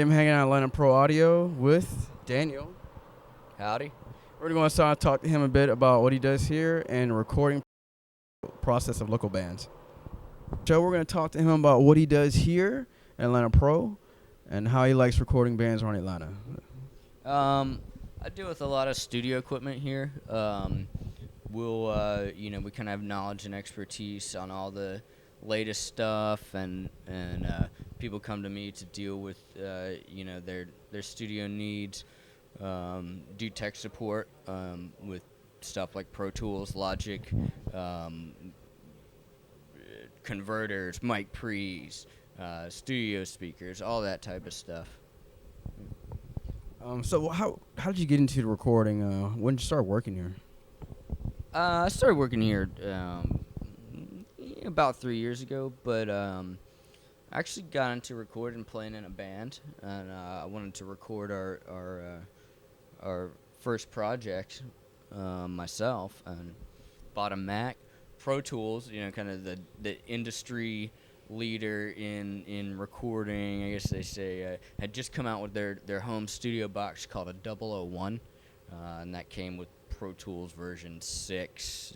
I'm hanging out at Atlanta Pro Audio with Daniel. Howdy. We're going to start to talk to him a bit about what he does here and the recording process of local bands. So we're going to talk to him about what he does here at Atlanta Pro and how he likes recording bands around Atlanta. I deal with a lot of studio equipment here. We kind of have knowledge and expertise on all the latest stuff, and people come to me to deal with, their studio needs. Do tech support with stuff like Pro Tools, Logic, converters, mic pre's, studio speakers, all that type of stuff. So how did you get into the recording? When did you start working here? I started working here about 3 years ago, but I actually got into recording and playing in a band, and I wanted to record our first project myself, and bought a Mac. Pro Tools, kind of the industry leader in recording, I guess they say, had just come out with their home studio box called a 001, and that came with Pro Tools version 6,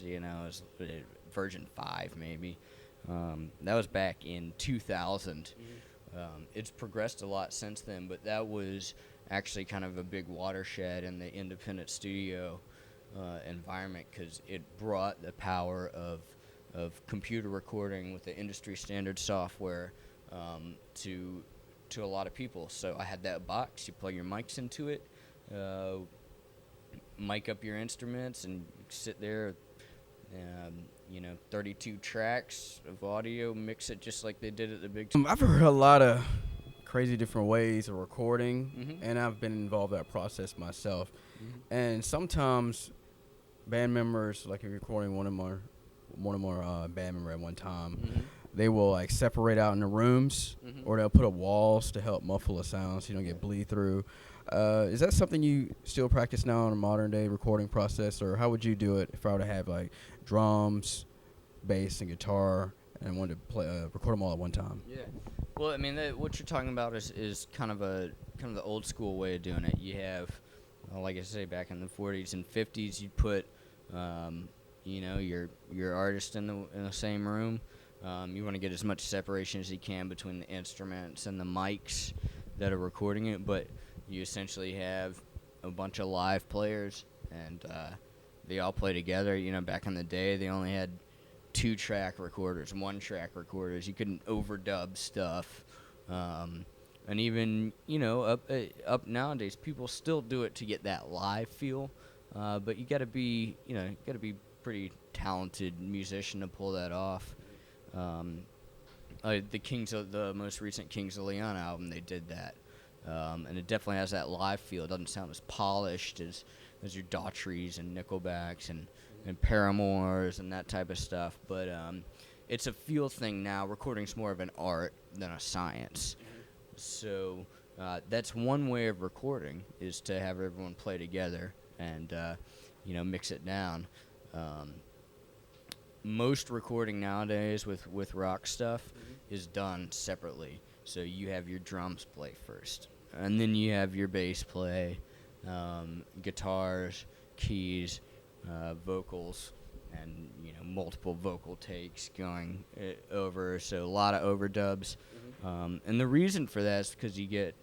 version 5 maybe. That was back in 2000. It's progressed a lot since then, but that was actually kind of a big watershed in the independent studio environment, because it brought the power of computer recording with the industry standard software to a lot of people. So I had that box. You plug your mics into it, mic up your instruments, and sit there. 32 tracks of audio, mix it just like they did at the big. I've heard a lot of crazy different ways of recording, Mm-hmm. and I've been involved in that process myself. Mm-hmm. And sometimes band members, like if you're recording one of more band member at one time, Mm-hmm. they will like separate out in the rooms, Mm-hmm. or they'll put up walls to help muffle the sound so you don't get bleed through. Is that something you still practice now in a modern day recording process, or how would you do it if I were to have like drums, bass, and guitar, and wanted to play record them all at one time? Yeah. Well, I mean, what you're talking about is kind of the old school way of doing it. You have, like I say, back in the 40s and 50s, you'd put, your artist in the same room. You want to get as much separation as you can between the instruments and the mics that are recording it, but you essentially have a bunch of live players, and they all play together. Back in the day, they only had 2-track recorders, 1-track recorders. You couldn't overdub stuff. And even, up nowadays, people still do it to get that live feel. But you gotta be pretty talented musician to pull that off. The most recent Kings of Leon album, they did that. And it definitely has that live feel. It doesn't sound as polished as your Daughtry's and Nickelbacks and Paramours and that type of stuff. But it's a feel thing now. Recording's more of an art than a science. So that's one way of recording, is to have everyone play together and mix it down. Most recording nowadays with rock stuff is done separately. So you have your drums play first, and then you have your bass play, guitars, keys, vocals, and multiple vocal takes going over. So a lot of overdubs. And the reason for that is because you get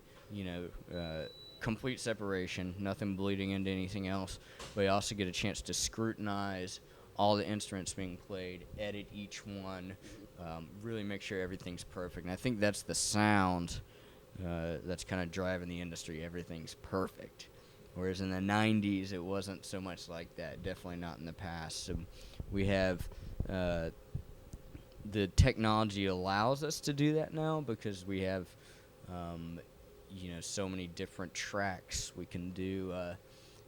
complete separation, nothing bleeding into anything else, but you also get a chance to scrutinize all the instruments being played, edit each one, really make sure everything's perfect. And I think that's the sound that's kind of driving the industry. Everything's perfect. Whereas in the 90s, it wasn't so much like that. Definitely not in the past. So we have the technology allows us to do that now, because we have so many different tracks we can do,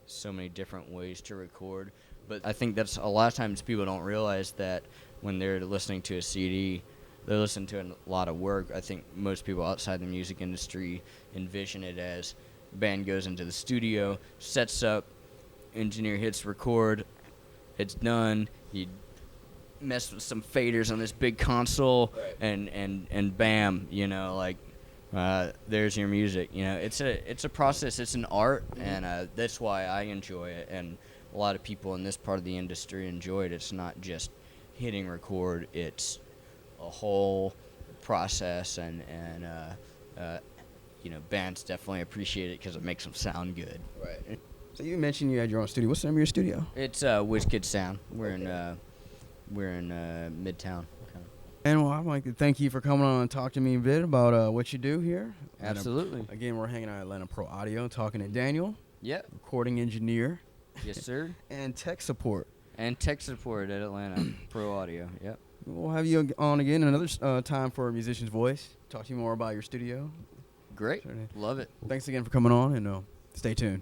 so many different ways to record. But I think that's a lot of times people don't realize that when they're listening to a CD, they're listening to a lot of work. I think most people outside the music industry envision it as band goes into the studio, sets up, engineer hits record, it's done. You mess with some faders on this big console, Right. and bam, there's your music. You know, it's a process. It's an art, and that's why I enjoy it, and a lot of people in this part of the industry enjoy it. It's not just hitting record. It's a whole process, and you know, bands definitely appreciate it because it makes them sound good. Right. So you mentioned you had your own studio. What's the name of your studio? It's WizKid Sound. We're in Midtown. And well, I'd like to thank you for coming on and talk to me a bit about what you do here. Absolutely. Again, we're hanging out at Atlanta Pro Audio, talking to Daniel, Yep. recording engineer, Yes, sir. and tech support. And tech support at Atlanta Pro Audio. Yep. We'll have you on again another time for a musician's voice. Talk to you more about your studio. Great. Certainly. Love it. Thanks again for coming on, and stay tuned.